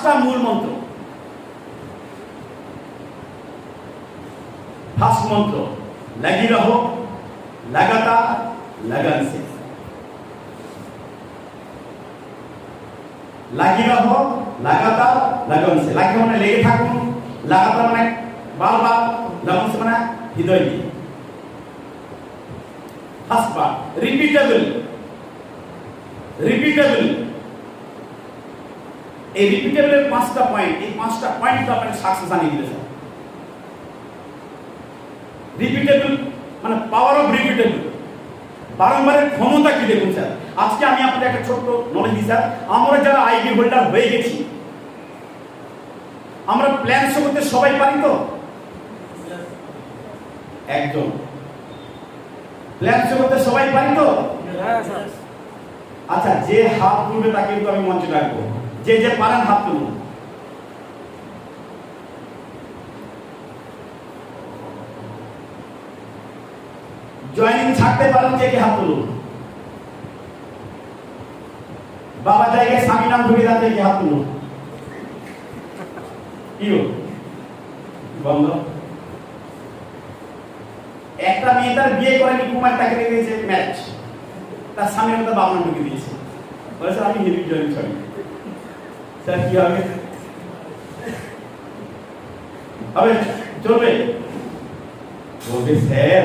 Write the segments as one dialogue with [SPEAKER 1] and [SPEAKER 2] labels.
[SPEAKER 1] পাঁচটা মূল মন্ত্র। ফার্স্ট মন্ত্র लगी रहो लगातार लगन से, लगी रहो लगातार लगन से। लगी মানে লেগে থাকুন, লাগাতার মানে বারবার, लगन से মানে হৃদয় দিয়ে। First part repeatable, repeatable. এই রিপিটেবলের পাঁচটা পয়েন্ট, এই পাঁচটা পয়েন্ট আপনাকে সাকসেস আনিয়ে দিবে স্যার। রিপিটেবল মানে পাওয়ার অফ রিপিটেবল, বারংবারের ক্ষমতা কি দেখুন স্যার। আজকে আমি আপনাদের একটা ছোট্ট নলেজ দিই স্যার। আমরা যারা আইডি হোল্ডার হয়ে গেছি, আমরা প্ল্যান শো করতে সবাই পারি তো? একজন প্ল্যান শো করতে সবাই পারি তো? আচ্ছা, যে হাত তুলবে তাকে কিন্তু আমি মঞ্চে ডাকবো। যে যে পারেন হাত তুলুন। জয়েনিং ছাড়তে পারেন যে কে হাত তুলুন। বাবা জায়গায় স্বামী নাম ঢুকে যাচ্ছে কে হাত তুলুন। কি বন্ধ? একটা মেয়ে তার বিয়ে করেনি, কুমার তাকে দিয়েছে ম্যারেজ, তার স্বামীর মতো বাবা নাম ঢুকে দিয়েছে। বলে স্যার আমি হেভি জয়েনিং করি। স্যার কি হবে? হবে? চলবে? বলবে স্যার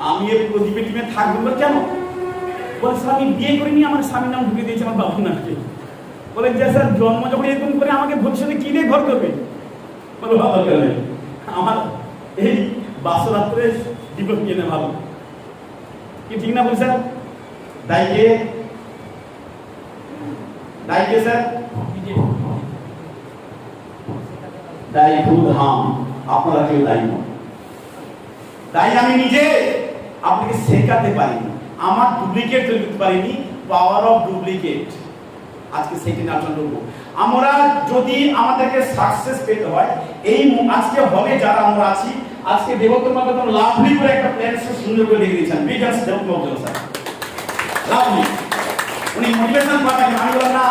[SPEAKER 1] আমি এই প্রদীপে টিমে থাকবো না কেন? বলে স্যার আমি বিয়ে করিনি, আমার স্বামীর নাম ঢুকে দিয়েছে আমার বাবার নামকে। বলে যে স্যার জন্ম যখন এরকম করে আমাকে ভবিষ্যতে কি দিয়ে ঘর করবে? বলে বাবা গেলে আমার এই বাসরাত্রে জীবন কিনে ভালো কি ঠিক না? বল স্যার দায়িত্বে দায়িত্বে স্যার দায়ী খুদ হাম, আপনারা কেউ দায়ী নন। তাই আমি নিজে আপনাকে শেখাতে পারিনি, আমার ডুপ্লিকেট তৈরি করতে পারিনি। পাওয়ার অফ ডুপ্লিকেট আজকে সেকেন্ড আলোচনা করব। আমরা যদি আমাদেরকে সাকসেস পেতে হয়, এই আজকে হলে যারা আমরা আছি, আজকে দেবত্ব মাধ্যমে লাভলি করে একটা প্ল্যান সুন্দর করে লিখে দিয়েছেন। বিজ্ঞান দেবত্ব স্যার লাভলি, উনি মোটিভেশন পাঠান। আমি বললাম না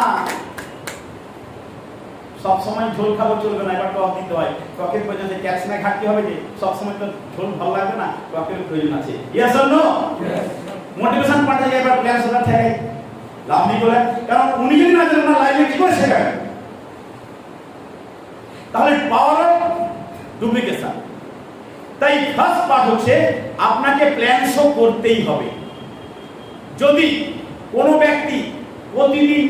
[SPEAKER 1] সব সময় ঝোল খাবো চলবে না, এবার টক দিতে হয়। টকের প্রয়োজন আছে, ক্যালসিয়ামের ঘাটতি হবে যে সব সময় তো ঝোল ভালো লাগবে না, টকের প্রয়োজন আছে। Yes or no? মোটিভেশন পাঠাই এবার প্ল্যান সোজা থাকে লাভলি করে, কারণ উনি যদি না জানেন না লাইভে কি করে শেখাবেন? তাহলে পাওয়ার অফ ডুপ্লিকেশন। তাই ফার্স্ট পার্ট হচ্ছে আপনাকে প্ল্যান শো করতেই হবে। যদি কোনো ব্যক্তি প্রতিদিন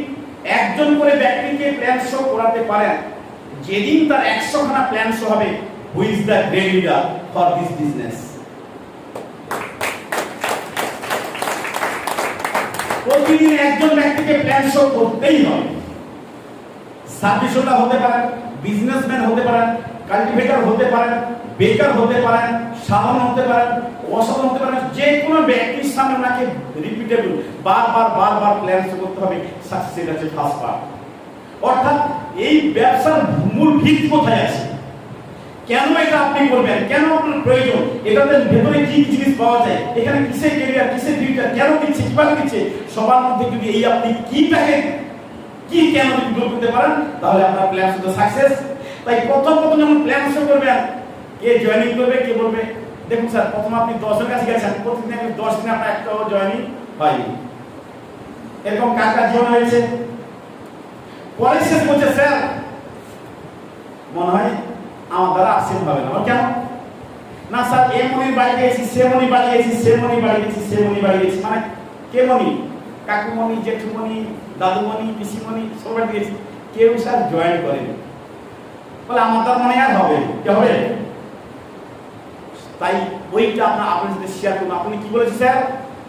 [SPEAKER 1] একজন করে ব্যক্তিকে প্ল্যান শো করাতে পারেন, যেদিন তার 100 খানা প্ল্যান শো হবে, who is the great leader for this business? প্রতিদিন একজন ব্যক্তিকে প্ল্যান শো করতেই হবে। সার্ভিস হোল্ডার হতে পারেন, বিজনেসম্যান হতে পারেন, কাল্টিভেটর হতে পারেন, বেকার হতে পারেন, সাধারণ হতে পারেন, অসাধারণ হতে পারেন, যে কোনো ব্যক্তির সামনে ওনাকে রিপিটেবল বারবার প্ল্যান করতে হবে। সাকসেস আছে ফার্স্ট পার্ট। অর্থাৎ এই ব্যবসার মূল ভিত কোথায় আছে, কেন এটা আপনি করবেন, কেন আপনার প্রয়োজন, এটাতে ভেতরে কি জিনিস পাওয়া যায়, এখানে কিসের ক্যারিয়ার, কিসের ফিউচার, কেন দিচ্ছে, কিভাবে দিচ্ছে, সবার মধ্যে যদি এই আপনি কিটাকে কি কেন দূর করতে পারেন, তাহলে আপনার প্ল্যান শুধু সাকসেস। তাই প্রথম যখন প্ল্যান শুরু করবেন, কে জয়েনিং করবে, কে বলবে? দেখুন স্যার, প্রথম আপনি 10 এর কাছে গেছেন, প্রতিদিন 10 দিন আপনার একটাও জয়েনিং হয়নি। এরকম কার কার জীবন হয়েছে? পরে শেষ করছে স্যার মনে হয় আমার দ্বারা আসেন হবে না। কেন না স্যার? এ মনির বাড়ি গেছি, সে মনি বাড়ি গেছি, সে মনি বাড়ি গেছি, সে মনি বাড়ি গেছি, মানে কে মনি? কাকুমণি, জেঠুমণি, দাদুমণি, পিসিমণি সবাই গেছি, কেউ স্যার জয়েন করেনি। বলে আমার তার মনে আর হবে কি হবে? তাই ওইটা আপনার আপনার সাথে শেয়ার করুন। আপনি কি বলেছেন স্যার?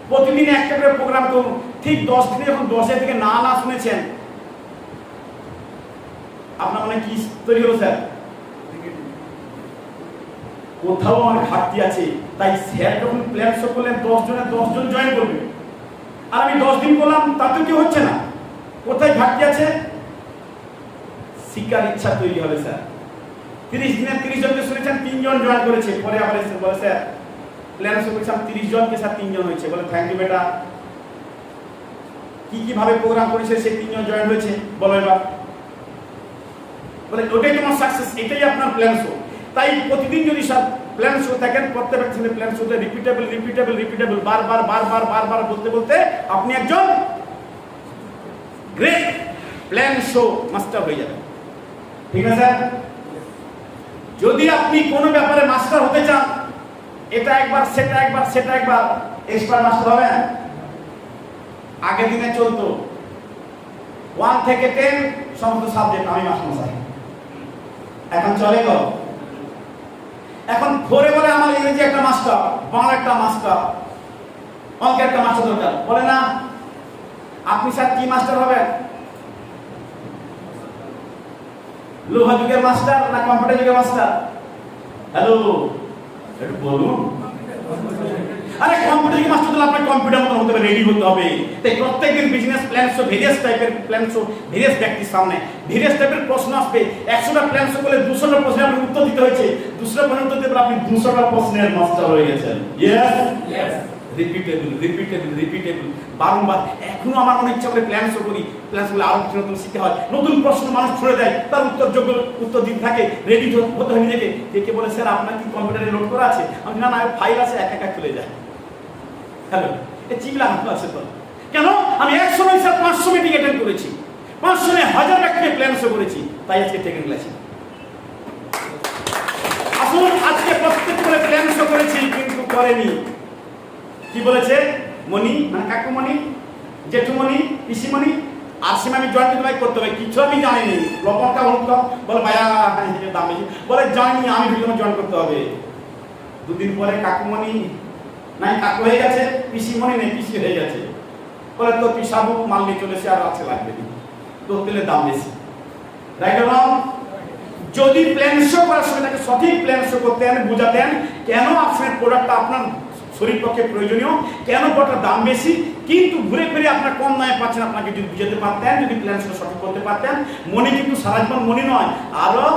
[SPEAKER 1] প্রতিদিন একটা করে প্রোগ্রাম করুন। ঠিক 10 দিনে যখন 10 থেকে না শুনেছেন, আপনার মনে কি তৈরি হলো স্যার? কোথাও আমার ঘাটতি আছে। তাই স্যার যখন প্ল্যান শো করলেন 10 জন জয়েন করবে, আর আমি 10 দিন করলাম, তাতে কি হচ্ছে না? কোথায় ঘাটতি আছে? শিক্ষার ইচ্ছা তৈরি হবে স্যার। 30 দিনে 30 জনকে শুনেছেন, 3 জন জয়েন করেছে। পরে আবার এসে বলে স্যার প্ল্যান শো করেছিলাম 30 জনকে, স্যার 3 জন হয়েছে। বলে থ্যাংক ইউ বেটা। কি ভাবে প্রোগ্রাম করেছে সেই 3 জন জয়েন হয়েছে বলো এবার। বলে ওটাই তোমার সাকসেস, এটাই আপনার প্ল্যান শো। তাই প্রতিদিন যদি সব প্ল্যান শো থাকেন, প্রত্যেকটা ছেলে প্ল্যান শোতে রিপিটেবল বারবার বলতে বলতে আপনি একজন গ্রেট প্ল্যান শো মাস্টার হয়ে যাবেন। ঠিক আছে? যদি আপনি কোনো ব্যাপারে মাস্টার হতে চান, এটা একবার সেটা একবার এক্সপার্ট মাস্টার হবেন। আগের দিনে চলতো 1 থেকে 10 সমস্ত সাবজেক্ট আমি মাস্টার। এখন চলে গো, এখন 4 বলে আমার ইংরেজি একটা মাস্টার, বাংলা একটা মাস্টার, অঙ্কের একটা মাস্টার দরকার। বলে না, আপনি স্যার কি মাস্টার হবেন? লোহা যুগের মাস্টার না কম্পিউটার যুগের মাস্টার? হ্যালো, একটু বলুন। আরে কম্পিউটার যুগের মাস্টার হলে আপনার কম্পিউটার মতো হতে হবে, রেডি হতে হবে। তাই প্রত্যেকদিন বিজনেস প্ল্যান শো, ভেরিয়াস টাইপের প্ল্যান শো, ভেরিয়াস ব্যক্তির সামনে ভেরিয়াস টাইপের প্রশ্ন আসবে। 100টা প্ল্যান শো করলে 200টা প্রশ্নের আপনি উত্তর দিতে হয়েছে। 200টা প্রশ্নের উত্তর দিতে আপনি 200টা প্রশ্নের মাস্টার হয়ে গেছেন। ইয়েস, রিপিটেবল বারংবার। এখনো আমার মনে ইচ্ছা করে প্ল্যান শো করি, প্ল্যান শো আরো নতুন শিখতে হয়, নতুন প্রশ্ন মানুষ ছুড়ে দেয়, তার উত্তর দিতে থাকে, রেডি হতে হয় নিজেকে। কে বলে স্যার আপনার কি কম্পিউটারে লোড করা আছে? আমি না ফাইল আছে, একা খুলে যায়। হ্যালো, এই চিগলা হাত আছে তো কেন? আমি 100 নয় স্যার 500 মিটিং অ্যাটেন্ড করেছি, 500 নয় 1000 ব্যক্তিকে প্ল্যান শো করেছি, তাই আজকে টেকনিক্যাল আছে। আসুন, আজকে প্রত্যেক করে প্ল্যান শো করেছি কিন্তু করেনি। কি বলেছে? মনি মানে কাকুমণি, জেঠুমণি, পিসিমণি, আর সিমা আমি জয়েন করতে হবে, কিছু আমি জানিনি। লবণটা হলুদ বলে ভাইয়া দাম বেশি, বলে জানি আমি ভিডিও জয়েন করতে হবে। 2 দিন পরে কাকুমণি নাই কাকু হয়ে গেছে, পিসিমণি নেই পিসি হয়ে গেছে। বলে তোর পিসাবু মাল নিয়ে চলেছে, আর আছে লাগবে না, তোর তেলের দাম বেশি। Right or wrong? যদি প্ল্যান শো করার সময় তাকে সঠিক প্ল্যান শো করতেন, বুঝাতেন কেন আপনার প্রোডাক্টটা আপনার শরীর পক্ষে প্রয়োজনীয়, কেন প্রোডাক্টের দাম বেশি, কিন্তু ঘুরে ফিরে আপনার কম দামে পাচ্ছেন, আপনাকে যদি বুঝাতে পারতেন, যদি প্ল্যান শো সঠিক করতে পারতেন, মনি কিন্তু সারা জীবন মনি নয়, আরো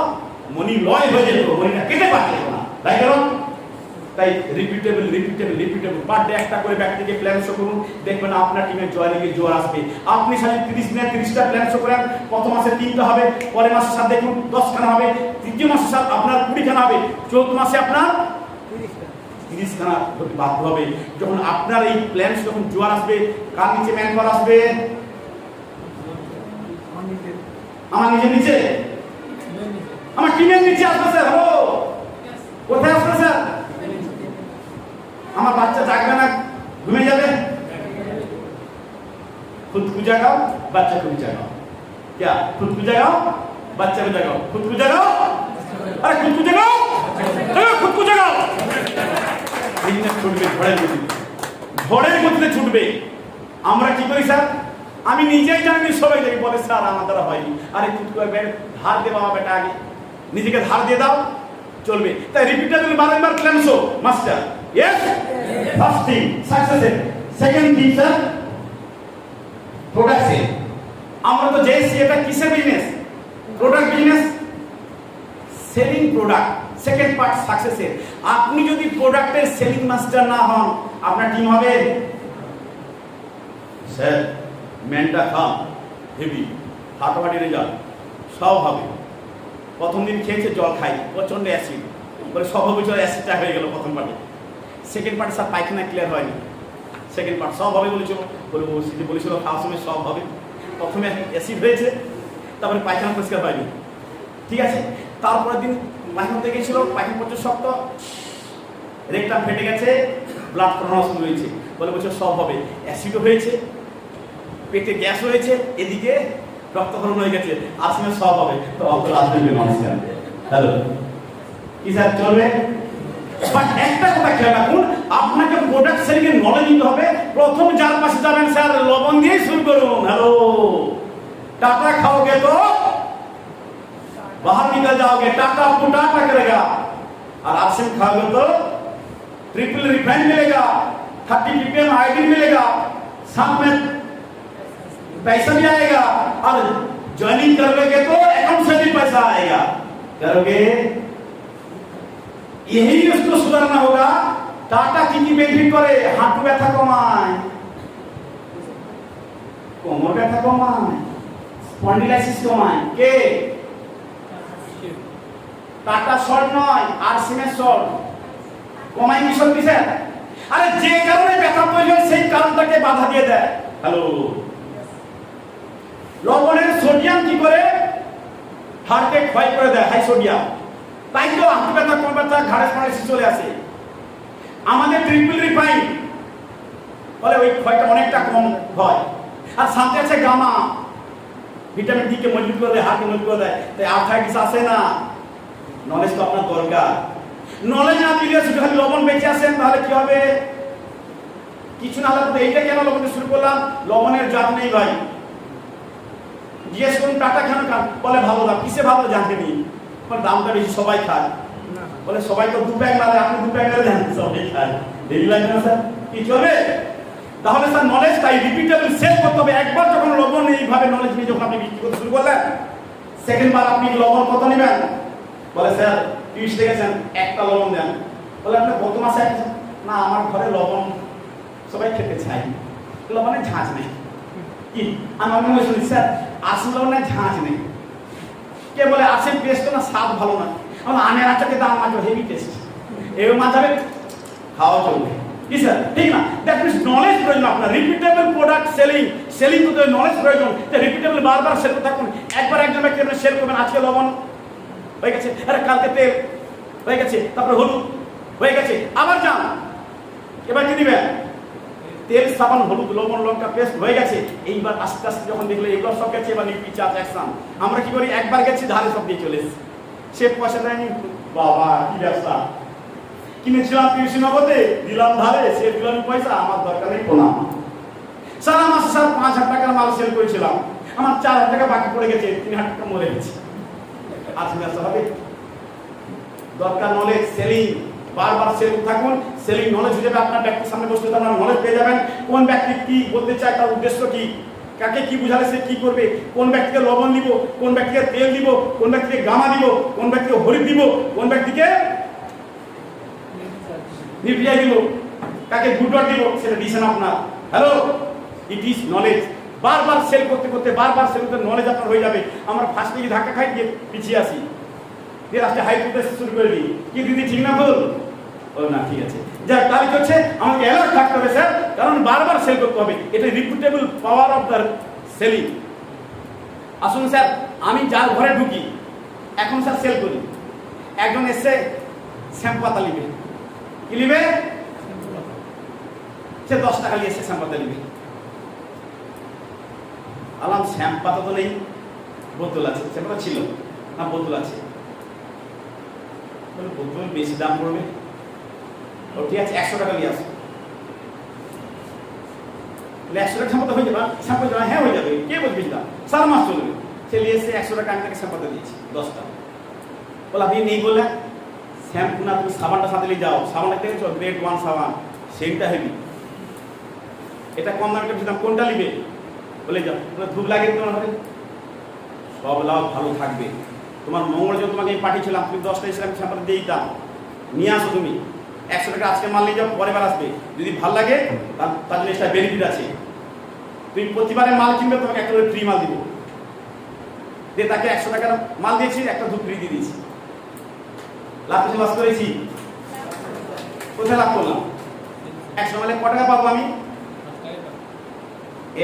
[SPEAKER 1] মনি লয় হয়ে যেত, মনিটা কেটে পারতেন না। Right or wrong? তাই রিপিটেবল পার ডে একটা করে ব্যক্তিকে প্ল্যান শো করুন, দেখবেন আপনার টিমের জয়নিংয়ে জোর আসবে। আপনি সাথে 30 দিনে 30টা প্ল্যান শো করেন, প্রথম মাসে 3টা হবে, পরের মাসে সাথে দেখুন 10খানা হবে, তৃতীয় মাসে সাথে আপনার 20খানা হবে, চতুর্থ মাসে আপনার 30খানা বাধ্য হবে। যখন আপনার এই প্ল্যান যখন জোয়ার আসবে, কার নিচে ম্যান পাওয়ার আসবে? আমার নিচে আমার টিমের নিচে আসবে স্যার। হ্যালো, কোথায় আসবে স্যার? আমার বাচ্চা জাগবে না, ঘুমিয়ে যাবে, खुद को जगाओ बच्चा को भी जगाओ। क्या? खुद को जगाओ बच्चा को जगाओ, खुद को जगाओ, अरे खुद को जगाओ, खुद को जगाओ। ছুটবে ঝড়ের গতিতে ছুটবে। আমরা কি করি স্যার? আমি নিজেই জানি, সবাই দেখি বলে স্যার আমার দ্বারা হয়নি। আরে খুদ করে ধার দে বাবা, বেটা আগে নিজেকে ধার দিয়ে দাও, চলবে। তাই রিপিটেবল বারবার plan show master. Yes, first thing success. Second thing sir product sell. আমরা তো জেসি, এটা কিসের business? Product business, selling product. Second part সাকসেসের। আপনি যদি প্রোডাক্টের সেলিং মাস্টার না হন, আপনার টিম হবে স্যার ম্যানটা খাম হেভি, ফাটাফাটি রেজাল্ট সব হবে। প্রথম দিন খেয়েছে, জল খাই, প্রচন্ড অ্যাসিড, বলে সব হবে, চলে অ্যাসিডটা হয়ে গেল প্রথম পার্টে। সেকেন্ড পার্টে স্যার পায়খানা ক্লিয়ার হয়নি, সেকেন্ড পার্ট সব হবে বলেছিল, বলেছিল খাওয়ার সময় সব হবে। প্রথমে অ্যাসিড হয়েছে, তারপরে পায়খানা পরিষ্কার হয়নি, ঠিক আছে। তারপরের দিন পায়খানা থেকে গেছিল, পায়খানা প্রচুর শক্ত, রেকটাম ফেটে গেছে, ব্লাড প্রণাম শুরু হয়েছে, বলছে সব হবে। অ্যাসিডও হয়েছে, পেটে গ্যাস হয়েছে, এদিকে রক্তক্ষরণ হয়ে গেছে, আর সময় সব হবে। তো হ্যালো কি স্যার চলবে? বাট একটা কথা খেয়াল রাখুন, আপনাকে প্রোডাক্ট সেলিং এর নলেজ নিতে হবে। প্রথম যার পাশে যাবেন স্যার লবণ দিয়ে শুরু করুন। হ্যালো, টাটা খাওগে তো बाहर निकल जाओगे, टाटा आपको टाटा करेगा। और आरसीएम खाओगे तो ट्रिपल रिफाइन मिलेगा, 30 ppm आयोडीन मिलेगा, साथ में पैसा भी आएगा, और ज्वाइनिंग करोगे तो अकाउंट से भी पैसा आएगा। करोगे, यही उसको सुधारना होगा। टाटा की बेनिफिट करे, हाथू व्यथा कमाए, कोमर व्यथा कमाए, स्पॉन्डिलाइसिस कमाए, के টাটা সল্ট নয়, আর সিমেন্ট সল্ট। কমাই কি সত্যি স্যার? আরে যে কারণে ব্যথা তৈরি হয় সেই কারণটাকে বাধা দিয়ে দেয়। হ্যালো, লবণের সোডিয়াম কি করে হাড়কে ক্ষয় করে দেয়, হাই সোডিয়াম। তাই তো হাঁটু ব্যথা, কোমর ব্যথা, ঘাড়ে স্পাইনাসিস চলে আসে। আমাদের ট্রিপল রিফাইন বলে ওই ক্ষয়টা অনেকটা কম হয়। আর সাথে আছে গামা, ভিটামিন ডি কে মজবুত করে দেয়, হাড়কে মজবুত করে দেয়। তাই আর্থ্রাইটিস আসে না। নলেজ তো আপনার দরকার। নলেজ না দিলে শুধু খালি লবণ বেঁচে আসেন তাহলে কি হবে? কিছু না হলে এইটা কেন লবণ শুরু করলাম? লবণের জাত নেই ভাই। জিজ্ঞেস করুন টাটা কেন খান? বলে ভালো দাম। কিসে ভালো জানেনি? দামটা বেশি, সবাই খায়। বলে সবাই তো 2 প্যাক মারে, আপনি 2 প্যাক মেরে দেন, সবাই খায়। দেরি লাগে না স্যার? কি চলবে? তাহলে স্যার নলেজ তাই রিপিটেবল সেল করতে হবে। একবার যখন লবণ এইভাবে নলেজ নিয়ে যখন আপনি বিক্রি করতে শুরু করলেন, সেকেন্ড বার আপনি লবণ কত নেবেন? বলে স্যার 30 দেখেছেন, একটা লবণ দেন। বলে আপনি কত মাসে আসছেন? না আমার ঘরে লবণ সবাই খেতে চাই, লবণের ঝাঁঝ নেই। কি আমার মনে শুনি স্যার আসল লবণের ঝাঁঝ নেই। কে বলে আসে টেস্ট না, স্বাদ ভালো না। আমার আনের আচাকে দাম মাত্র হেভি টেস্ট, এর মাঝাবে খাওয়া চলবে। কি স্যার ঠিক না? দ্যাট মিন্স নলেজ প্রয়োজন আপনার। রিপিটেবল প্রোডাক্ট সেলিং করতে নলেজ প্রয়োজন। রিপিটেবল বারবার সেল করতে থাকুন। একবার একজন ব্যক্তি আপনি সেল করবেন, আজকে লবণ হয়ে গেছে, আরে কালকে তেল হয়ে গেছে, তারপরে হলুদ হয়ে গেছে, আবার যান, এবার কি দিবেন? তেল, সাবান, হলুদ, লবণ, লঙ্কা পেস্ট হয়ে গেছে। এইবার আস্তে আস্তে যখন দেখলে এগুলো সব গেছে, এবার নিপি চার্জ অ্যাকশন। আমরা কি করি? একবার গেছি, ধারে সব দিয়ে চলে এসেছি। সে পয়সা দেয়নি, বাবা কি ব্যবসা, কিনেছিলাম 30 নগদে, দিলাম ধারে, সে দিলাম পয়সা, আমার দরকার নেই প্রণাম। সারা মাসে স্যার 5,000 টাকার মাল সেল করেছিলাম, আমার 4,000 টাকা বাকি পড়ে গেছে, 3,000 টাকা মরে গেছে। আর ব্যবসা হবে? দরকার নলেজ, সেলিং। বারবার সেল থাকুন। সেলিং নলেজ হিসেবে আপনার ব্যক্তির সামনে বসতে আপনার নলেজ পেয়ে যাবেন। কোন ব্যক্তি কি বলতে চায়, তার উদ্দেশ্য কি, কাকে কি বুঝালে সে কি করবে, কোন ব্যক্তিকে লবণ দিব, কোন ব্যক্তিকে তেল দিব, কোন ব্যক্তিকে গামা দিব, কোন ব্যক্তিকে হলুদ দিব, কোন ব্যক্তিকে নির্বিয়া দিব, কাকে গুডর দিব, সেটা দিয়েছেন আপনার। Hello, it is knowledge. বারবার সেল করতে করতে, বারবার সেল করতে নলেজ আপনার হয়ে যাবে। আমরা ফার্স্ট থেকে ধাক্কা খাই, গিয়ে পিছিয়ে আসি, দিয়ে লাস্টে হাই করতে শুরু করে দিই। কি দিদি ঠিক না ভুল? ও না ঠিক আছে, যাক তাহলে কি হচ্ছে, আমাকে অ্যালার্ট থাকতে হবে স্যার, কারণ বারবার সেল করতে হবে। এটা repeatable power of the selling. আসুন স্যার, আমি যার ঘরে ঢুকি, এখন স্যার সেল করি, একজন এসে শ্যাম্পু পাতা নিবে, কি নিবে? সে 10 টাকা নিয়ে এসে শ্যাম্পু পাতা নিবে। আলাম শ্যাম্পু পাতা তো নেই, বোতল আছে। শ্যাম্পু ছিল না, বোতল আছে। বোতল বেশি দাম পড়বে, ও ঠিক আছে 100 টাকা নিয়ে আসো। 100 টাকা শ্যাম্পু হয়ে যাবে, শ্যাম্পু যাবে, হ্যাঁ হয়ে যাবে, কে বলবে দাম, সারা মাস চলবে। সে নিয়ে এসে 100 টাকা আমি তাকে শ্যাম্পু দিয়েছি 10টা। বলে আপনি নেই বললে, শ্যাম্পু না তুমি সাবানটা সাথে নিয়ে যাও, সাবানটা দেখেছো গ্রেড 1 সাবান, সেটা হেভি, এটা কম দামে বেশি দাম, কোনটা নিবে? বলে যাও। ধূপ লাগে তোমার হাতে, সব লাভ ভালো থাকবে। তোমার মঙ্গল যে তোমাকে আমি পাঠিয়েছিলাম, তুমি 10টা এসে আমি শ্যাম্পুটা দিয়ে দিতাম, নিয়ে আসো তুমি 100 টাকা আজকে মাল নিয়ে যাও, পরের বার আসবে, যদি ভালো লাগে তার জন্য একটা বেনিফিট আছে। তুমি প্রতিবারে মাল কিনবে, তোমাকে একটা ফ্রি মাল দিব। দিয়ে তাকে 100 টাকার মাল দিয়েছি, একটা ধূপ ফ্রি দিয়ে দিয়েছি। লাভ কিছু লস করেছি? কোথায় লাভ করলাম? 100 মালে ক টাকা পাবো আমি?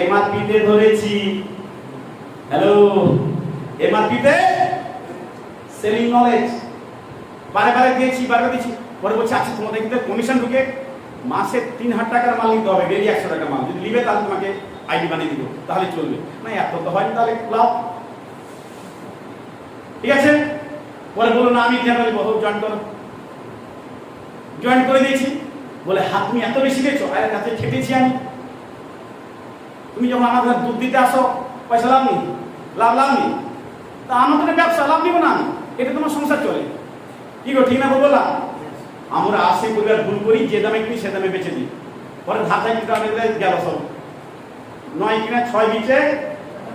[SPEAKER 1] এমআরপিতে ধরেছি। হ্যালো, এমআরপিতে সেলিং নলেজ বারে বারে দিয়েছি, বারে দিয়েছি। পরে বলছে আচ্ছা তোমাদের কিন্তু কমিশন ঢুকে মাসে 3,000 টাকার মাল নিতে হবে, ডেলি 100 টাকার মাল যদি নিবে তাহলে তোমাকে আইডি বানিয়ে দিব, তাহলে চলবে না। এত তো হয়নি, তাহলে লাভ। ঠিক আছে, পরে বলো না আমি জেনারেল বহুত জয়েন করো, জয়েন করে দিয়েছি। বলে হাত তুমি এত বেশি দিয়েছো, আরে কাছে খেটেছি আমি। তুমি যখন আমার ঘরে দুধ দিতে আসো, পয়সা লাভ নেই, লাভ নেই, তা আমাদের ব্যবসা লাভ দিব না আমি, এটা তোমার সংসার চলে। কি গো ঠিক না বললাম? আমরা আসে পরিবার ভুল করি, যে দামে কিনি সে দামে বেচে দিই, পরে ধাতায় কিন্তু আমি গেল সব 9 কিনা 6 বিচে,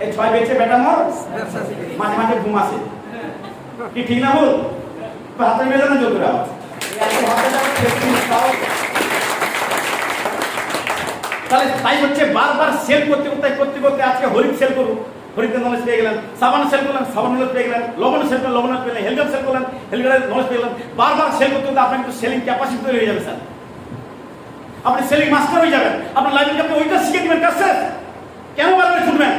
[SPEAKER 1] এই 6 বেচে বেটা মোর মাঝে মাঝে ঘুম আসে। কি ঠিক না বল? হাতে মেলে না জোর করে তাহলে তাই হচ্ছে বারবার সেল করতে করতে আজকে হরিক সেল করুন, হরিদ্র নলেজ পেয়ে গেলেন, সাবান সেল করলেন, সাবান নলেজ পেয়ে গেলেন, লবণ সেল করলেন, লবণ পেলেন, হেলগাম সেল করলেন, হেলগামের নলেজ পেয়ে গেলেন। বারবার সেল করতে করতে আপনার কিন্তু সেলিং ক্যাপাসিটি তৈরি হয়ে যাবে স্যার। আপনি সেলিং মাস্টার হয়ে যাবেন। আপনার লাইফে আপনি ওইটা শিখে দিবেন। কাজ শেষ। কেন বারবার শুনবেন?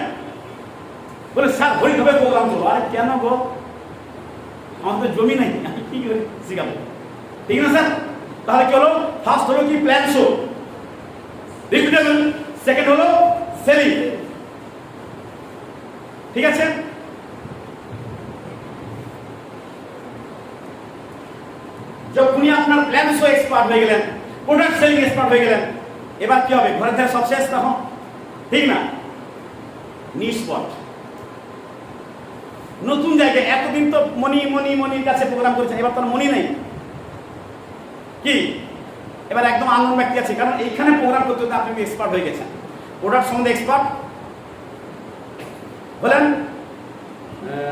[SPEAKER 1] বলে স্যার হরিদ্রভাবে প্রোগ্রাম করবো। আরে কেন গো, আমাদের জমি নাই, আমি কি করে শিখাবো? ঠিক না স্যার? তাহলে কি হলো? ফার্স্ট হলো কি প্ল্যান শো, রিপিটেবল। সেকেন্ড হলো সেলিং। ঠিক আছে? যখনই আপনার প্ল্যান শো এক্সপার্ট হয়ে গেলেন, প্রোডাক্ট সেলিং এক্সপার্ট হয়ে গেলেন, এবার কি হবে? ঘরের ধারে সব শেষ তখন, ঠিক না? নিশ স্পট, নতুন জায়গায়। এতদিন তো মনির কাছে প্রোগ্রাম করেছেন, এবার তার মনি নেই কি, এবার একদম আননোন ব্যক্তি আছে। কারণ এইখানে প্রোগ্রাম করতে হতে আপনি এক্সপার্ট হয়ে গেছেন, প্রোডাক্ট সম্বন্ধে এক্সপার্ট হলেন,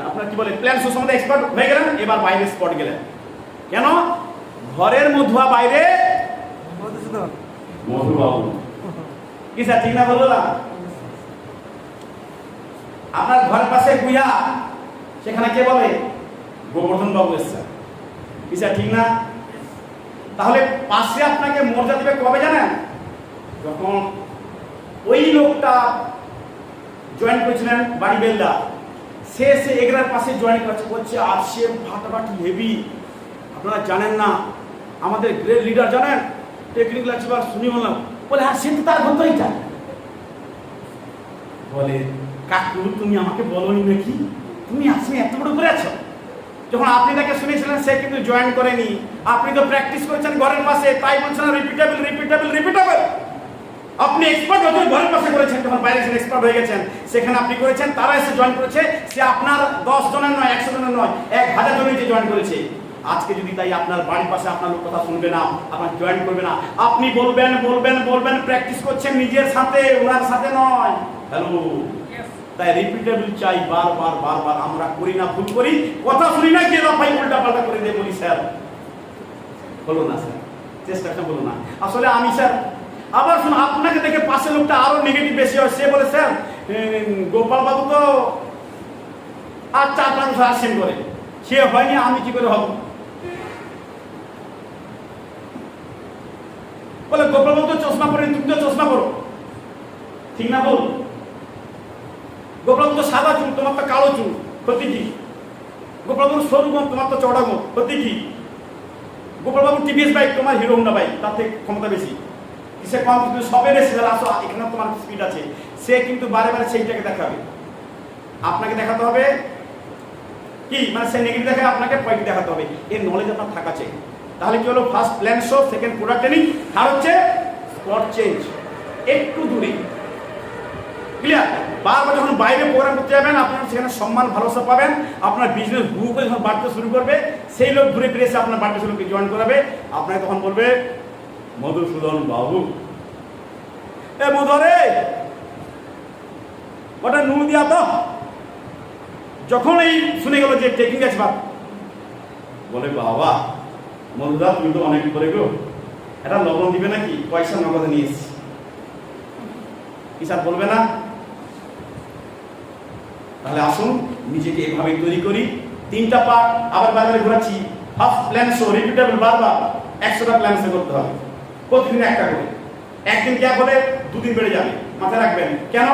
[SPEAKER 1] আপনার কি বলে প্ল্যান শো সম্বন্ধে এক্সপার্ট হয়ে গেলেন। এবার বাইরে স্পট গেলেন। কেন? ঘরের মধুয়া, বাইরে মধুবাবু। কি স্যার ঠিক না বলবো না? আপনার ঘরের পাশে গুইয়া, সেখানে কে বলে? গোবর্ধন বাবু এসছে। কি স্যার ঠিক না? তাহলে পাশে আপনাকে মর্যাদা দিবে কবে জানেন? যখন ওই লোকটা জয়েন করেছিলেন বাড়ি বেলদা, সে এগরার পাশে জয়েন করছে, আর সে ফাটাফাটি হেভি। আপনারা জানেন না, আমাদের গ্রেড লিডার জানেন, টেকনিক্যাল অ্যাচিভার শুনি বললাম, বলে হ্যাঁ সে তো তার মতোই চায়। বলে কাকু তুমি আমাকে বলোনি নাকি, তুমি আসলে এত বড় করে আছো? যখন আপনি তাকে শুনেছিলেন সে কিন্তু জয়েন করেনি, আপনি তো প্র্যাকটিস করেছেন ঘরের পাশে, তাই বলছেন রিপিটেবল রিপিটেবল রিপিটেবল। আপনি এক্সপার্ট হতে ঘরের পাশে করেছেন, যখন বাইরে এসে এক্সপার্ট হয়ে গেছেন, সেখানে আপনি করেছেন, তারা এসে জয়েন করেছে। সে আপনার 10 জনের নয়, 100 জনের নয়, 1000 জনের যে জয়েন করেছে। আজকে যদি তাই আপনার বাড়ির পাশে আপনার লোক কথা শুনবে না, আপনার জয়েন করবে না, আপনি বলবেন বলবেন বলবেন, প্র্যাকটিস করছেন নিজের সাথে, ওনার সাথে নয়। হ্যালো, তাই রিপিটেবল চাই, বারবার বারবার। আমরা করি না, ভুল করি, কথা শুনি না, গিয়ে ভাই উল্টা পাল্টা করে দিয়ে বলি স্যার বলো না স্যার, চেষ্টা করে বলো না। আসলে আমি স্যার, আবার শুনুন, আপনাকে দেখে পাশের লোকটা আরো নেগেটিভ বেশি হয়। সে বলে স্যার গোপাল বাবু তো আর 4-5 বছর আসেন করে, সে হয়নি, আমি কি করে হব? বলে গোপাল বাবু তো চশমা পরে, তুমি তো চশমা করো, ঠিক না বল? গোপাল বাবু তো সাদা চুল, তোমার তো কালো চুল, ক্ষতি কি? গোপাল বাবু সরু গম, তোমার তো চড়া গম, ক্ষতি কি? গোপাল বাবু টিভিএস বাইক, তোমার হিরো হোন্ডা বাইক, তার থেকে ক্ষমতা বেশি, সে কম কিন্তু সবে বেশি। আসো এখানে তোমার স্পিড আছে। সে কিন্তু বারে বারে সেইটাকে দেখাবে, আপনাকে দেখাতে হবে কি, মানে সে নেগেটিভ দেখে, আপনাকে পয়েন্ট দেখাতে হবে। এর নলেজ আপনার থাকা চাই। তাহলে কি হলো? First plan show, second product training, third হচ্ছে স্পট চেঞ্জ, একটু দূরে। ক্লিয়ার? বারবার যখন বাইরে প্রোগ্রাম করতে যাবেন, আপনার সেখানে সম্মান ভালোবাসা পাবেন, আপনার বিজনেস গ্রো করে যখন বাড়তে শুরু করবে, সেই লোক ঘুরে ফিরে এসে আপনার বাড়তে শুরুকে জয়েন করাবে। আপনাকে তখন বলবে মধুসূদন বাবু, এ মধুরে ওটা নুন দিয়া তো। যখন এই শুনে গেল যে টেকিং আছে, বলে বাবা মধুদা তুমি তো অনেক করে গো, এটা লবণ দিবে নাকি? পয়সা নগদে নিয়ে এসছি। কি স্যার বলবে না? তাহলে আসুন নিজেকে এভাবে তৈরি করি। 3টা পার্ট আবার বারবার ঘোরাচ্ছি। ফার্স্ট প্ল্যান শো, রিপিটেবল, বারবার 100টা প্ল্যান শো করতে হবে, প্রতিদিন একটা করে। একদিন গ্যাপ হলে 2 দিন বেড়ে যাবে, মাথায় রাখবেন। কেন?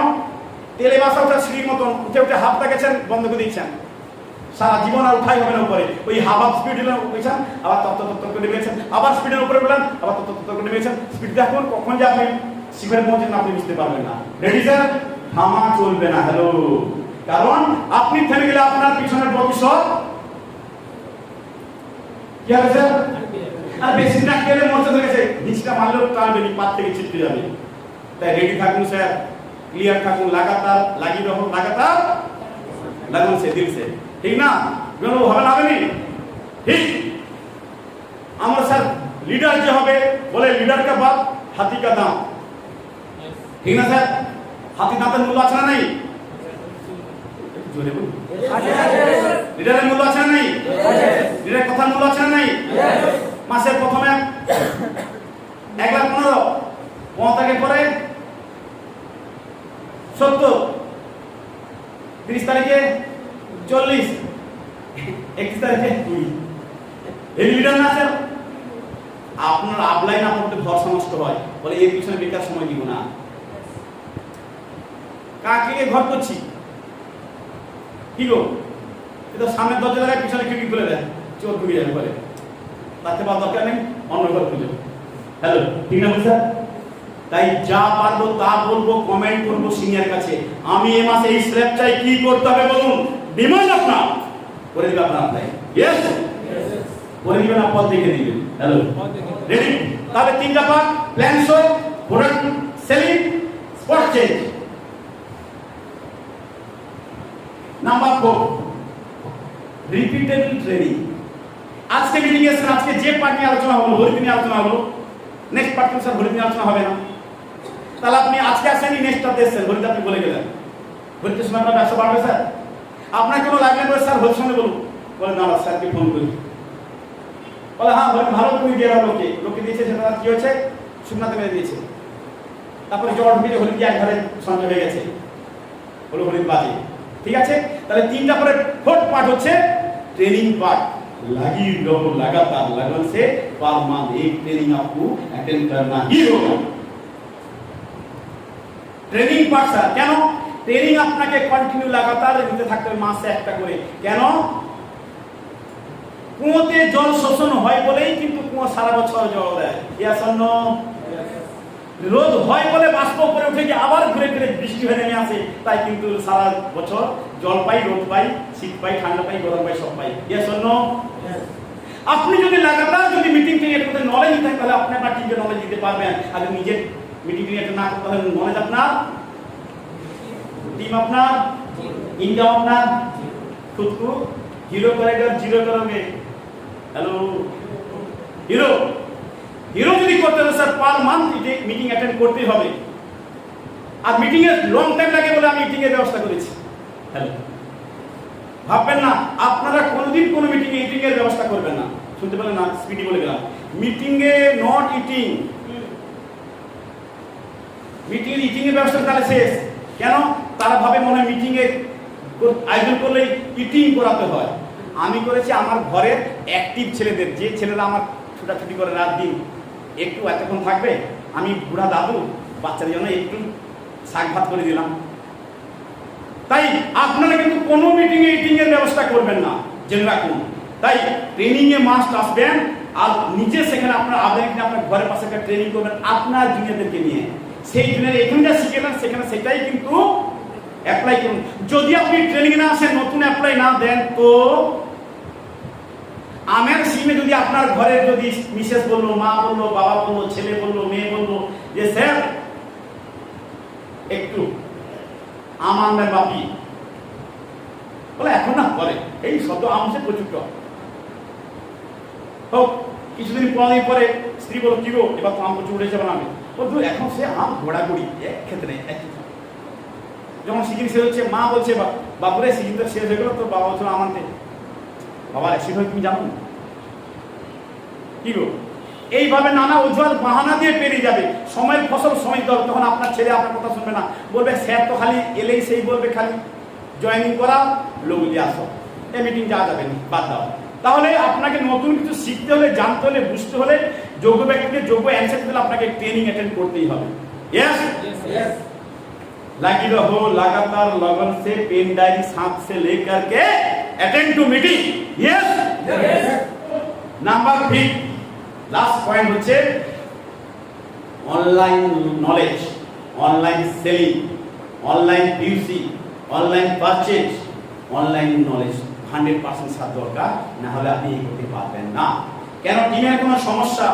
[SPEAKER 1] তেলে বাসা ওঠা সিঁড়ির মতন, উঠে উঠে হাফটা গেছেন, বন্ধ করে দিচ্ছেন, সারা জীবন আর উঠাই হবে না উপরে। ওই হাফ স্পিড উঠেছেন, আবার তত্ত্ব করে নেমেছেন, আবার স্পিডের উপরে বললেন, আবার তত্ত্ব করে নেমেছেন। স্পিড দেখুন, কখন যে আপনি শিখরে পৌঁছেন আপনি বুঝতে পারবেন না। Ready sir? থামা চলবে না। হ্যালো, কারণ আপনি থেমে গেলে আপনার পিছনের ভবিষ্যৎ কি হবে স্যার? আর বেশি না গেলে মরতে গেছে, নিচটা মারলেও টানবে, পাত থেকে ছিটকে যাবে। তাই রেডি থাকুন স্যার, ক্লিয়ার থাকুন, লাগাতার লাগিয়ে রাখুন, লাগাতার লাগুন সে দিল সে, ঠিক না? হবে না, হবে ঠিক? আমার স্যার লিডার যে হবে, বলে লিডারকে বাদ হাতি কা দাম, ঠিক না স্যার? হাতি দাঁতের মূল্য আছে না নাই? জোরে বলুন। লিডারের মূল্য আছে না নাই? লিডারের কথার মূল্য আছে না নাই? মাসের প্রথমে 1,15,000, 15 পরে 70, 30 তারিখে 40, 31 তারিখে 20। এই লিডার না স্যার, আপনার আপলাইন আপনার ভরসা নষ্ট হয়, বলে এর পিছনে বেকার সময় দিব না। কাকে ঘর করছি কি গো, এটা সামনের দরজা লাগায় পিছনে খিড়কি খুলে দেয়, চোর ঢুকে যাবে বলে, তাতে বা দরকার নেই, অন্য ঘর খুলে। হ্যালো, ঠিক না স্যার? তাই যা পারবো তা বলবো, কমেন্ট করবো সিনিয়র কাছে, আমি এ মাসে এই স্ল্যাব চাই, কি করতে হবে বলুন, ডিমান্ড আপনার করে দিবে, আপনার তাই ইয়েস করে দিবেন, আপদ দেখে দিবেন। Hello, ready? তাহলে তিনটা part, plan show, product selling, spot change. Number 4, repeatable training. আজকে মিটিং এসেছেন, আজকে যে পার্ট নিয়ে আলোচনা হলো, হরিদিন নিয়ে আলোচনা হলো, নেক্সট পার্ট স্যার হরিদিন নিয়ে আলোচনা হবে না। তাহলে আপনি আজকে আসেনি, নেক্সটটা দেখছেন, হরিদিন আপনি বলে গেলেন, হরিদিনের সময় আপনার ব্যবসা বাড়বে স্যার। আপনার কোনো লাগলে বলে স্যার হরির সঙ্গে বলুন, বলে না স্যারকে ফোন করি, বলে হ্যাঁ হরি ভালো তুমি দিয়ে দাও, লোকে দিয়েছে, সেটা কি হয়েছে, শুকনাতে মেরে দিয়েছে, তারপরে জ্বর ঢুকে হরিদি এক ঘরে সঞ্চয় হয়ে গেছে, বলে হরিদ বাজে। ঠিক আছে, তাহলে তিনটা পরে ফোর্থ পার্ট হচ্ছে ट्रेनिंग पार्ट। लगी रहो लगातार, लगन से पर मंथ एक ट्रेनिंग आपको अटेंड करना ही होगा। ট্রেনিং পার্ট স্যার কেন? ট্রেনিং আপনাকে কন্টিনিউ লাগাতার নিতে থাকতে হবে, মাসে একটা করে। কেন? কুয়োতে জল শোষণ হয় বলেই কিন্তু কুয়ো সারা বছর জল দেয়। Yes or no? রোদ হয় বলে বাষ্প করে উঠে গিয়ে আবার ঘুরে ফিরে বৃষ্টি হয়ে নেমে আসে, তাই কিন্তু সারা বছর জল পাই, রোদ পাই, শীত পাই, ঠান্ডা পাই, গরম পাই, সব পাই। Yes or no? আপনি যদি লাগাতার যদি মিটিং ক্রিয়েট করতে নলেজ নিতে তাহলে আপনি আপনার টিমকে নলেজ দিতে পারবেন। আর নিজের মিটিং ক্রিয়েট না করতে হলে নলেজ আপনার, टीम अपना, इनकम अपना, खुद को हीरो करेगा, जीरो करोगे। हेलो হিরো, হিরো যদি করতে হবে sir per month meeting attend করতেই হবে। আর মিটিং এর লং টাইম লাগে বলে আমি মিটিং এর ব্যবস্থা করেছি। হ্যালো, ভাববেন না আপনারা কোনদিন কোনো মিটিং এ ইটিং এর ব্যবস্থা করবেন না। শুনতে পেলেন না? স্পিডি বলে গেলাম, meeting A not eating, meeting এর ইটিং এর ব্যবস্থা তাহলে শেষ। কেন? তারা ভাবে মনে হয় মিটিং এ আয়োজন করলে ইটিং করাতে হয়। আমি করেছি আমার ঘরের অ্যাক্টিভ ছেলেদের, যে ছেলেরা আমার ছুটাছুটি করে রাত দিন, একটু এতক্ষণ থাকবে, আমি বুড়া দাদু বাচ্চাদের জন্য একটু শাক ভাত করে দিলাম। তাই আপনারা কিন্তু কোনো মিটিং এ ইটিং এর ব্যবস্থা করবেন না, জেনে রাখুন। তাই ট্রেনিং এ মাস্ট আসবেন, আর নিজে সেখানে আপনার আপনার ঘরের পাশে একটা ট্রেনিং করবেন আপনার জুনিয়রদেরকে নিয়ে। সেই জুনিয়র এখানে যা শিখেলেন সেখানে সেটাই কিন্তু অ্যাপ্লাই করুন। যদি আপনি ট্রেনিং না আসেন, নতুন অ্যাপ্লাই না দেন, তো আমার সিমে যদি আপনার ঘরে যদি মিসেস বললো, মা বললো, বাবা বললো, ছেলে বললো, মেয়ে বললো যে স্যার একটু আমার না বাপি বলে এখন না বলে এই শব্দ আমসে প্রচুর হোক। কিছুদিন পরে স্ত্রী বলো কি গো এবার তো আম প্রচুর উঠেছে বানাবে, বলতো এখন সে আম ঘোড়াঘুড়ি এক ক্ষেত্রে এক। যখন সিজন শেষ হচ্ছে, মা বলছে বাবুরে সিজন তো শেষ হয়ে গেল, তো বাবা বলছিল আমাকে বাবার অ্যাক্সিডেন্ট হয় তুমি জানো কি গো। এইভাবে নানা অজুহাত বাহানা দিয়ে পেরিয়ে যাবে। সময়ের ফসল সময় দিতে হবে, তখন আপনার ছেলে আপনার কথা শুনবে না, বলবে স্যার তো খালি এলেই সেই বলবে খালি জয়েনিং করা, লোক দিয়ে আসো, এই মিটিং যাওয়া যাবে না, বাদ দাও। তাহলে আপনাকে নতুন কিছু শিখতে হলে, জানতে হলে, বুঝতে হলে, যোগ্য ব্যক্তিকে যোগ্য অ্যান্সার দিতে হলে আপনাকে ট্রেনিং অ্যাটেন্ড করতেই হবে। यस यस, लगी रहो लगातार लगन से, पेन डायरी साथ से लेकर के attend to meeting. Yes yes. Number 3 last point হচ্ছে online knowledge, online selling, online পিউসি, অনলাইন পারচেজ, অনলাইন নলেজ 100% সাথ দরকার, না হলে আপনি এই করতে পারবেন না। কেন? টিমের কোনো সমস্যা,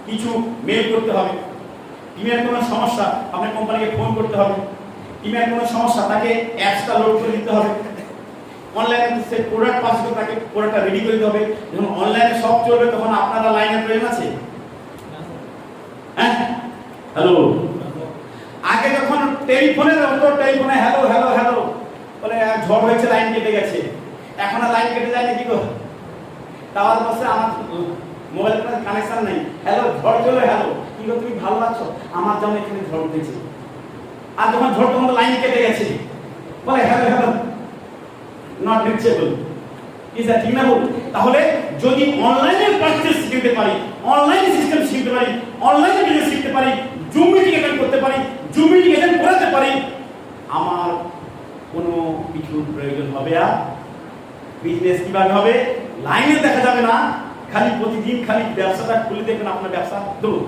[SPEAKER 1] কিছু মেল করতে হবে, টিমের কোনো সমস্যা আপনার কোম্পানিকে ফোন করতে হবে, টিমের কোনো সমস্যা তাকে অ্যাপসটা লোড করে দিতে হবে, অনলাইনে সে প্রোডাক্ট পাস করে তাকে প্রোডাক্টটা রেডি করে দিতে হবে। যখন অনলাইনে সব চলবে তখন আপনারা লাইনে প্রয়োজন আছে। হ্যাঁ হ্যালো, আগে যখন টেলিফোনে হতো, টেলিফোনে হ্যালো হ্যালো হ্যালো বলে ঝড় হয়েছে লাইন কেটে গেছে, এখন আর লাইন কেটে যায় না, কি গো টাওয়ার বসে আমার মোবাইল কানেকশন নেই, হ্যালো ঝড় চলে, হ্যালো কি গো তুমি ভালো আছো, আমার জন্য এখানে ঝড় উঠেছে। আর যখন ঝড় তখন লাইন কেটে গেছে, বলে hello hello not reachable. Is that ঠিক না বল? তাহলে যদি অনলাইনে পারচেজ শিখতে পারি, অনলাইন সিস্টেম শিখতে পারি, অনলাইনে বিজনেস শিখতে পারি, জুম মিটিং অ্যাটেন্ড করতে পারি, জুম মিটিং অ্যাটেন্ড করাতে পারি, আমার কোনো কিছুর প্রয়োজন হবে আর বিজনেস কিভাবে হবে? লাইনে দেখা যাবে না, খালি প্রতিদিন খালি ব্যবসাটা খুলে দেখবেন আপনার ব্যবসা দৌড়।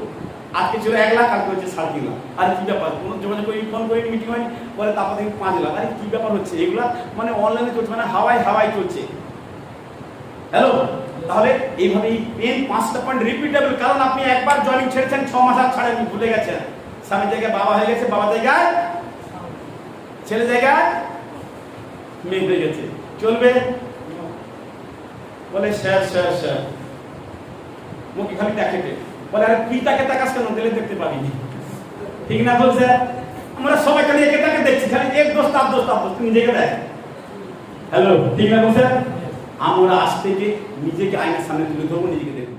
[SPEAKER 1] আজকে ছিল 1 লাখ, কালকে হচ্ছে 3.5 লাখ। আর কি ব্যাপার? কোনো যোগাযোগ করি, ফোন করি, মিটিং হয়, পরে তারপর থেকে 5 লাখ। আরে কি ব্যাপার হচ্ছে? এগুলা মানে অনলাইনে চলছে, মানে হাওয়ায় হাওয়ায় চলছে। হ্যালো, তাহলে এইভাবেই মেন 5টা পয়েন্ট রিপিটেবল। কারণ আপনি একবার জয়েনিং ছেড়েছেন, 6 মাস আর ছাড়েননি, ভুলে গেছেন। স্বামী জায়গায় বাবা হয়ে গেছে, বাবা জায়গায় ছেলে জায়গায় মেয়ে হয়ে গেছে, চলবে? বলে স্যার স্যার স্যার, মুখে খালি দেখে বলে, আরে তুই তাকে তাকাস কেন? দিলে দেখতে পাবিনি, ঠিক না বলছে? আমরা সবাই খালি একে তাকে দেখছি, খালি এক দোষ তার দোষ তার দোষ, তুই নিজেকে দেখ। হ্যালো, ঠিক না বলছে? আমরা আজ থেকে নিজেকে আয়নার সামনে তুলে ধরবো, নিজেকে দেখবো।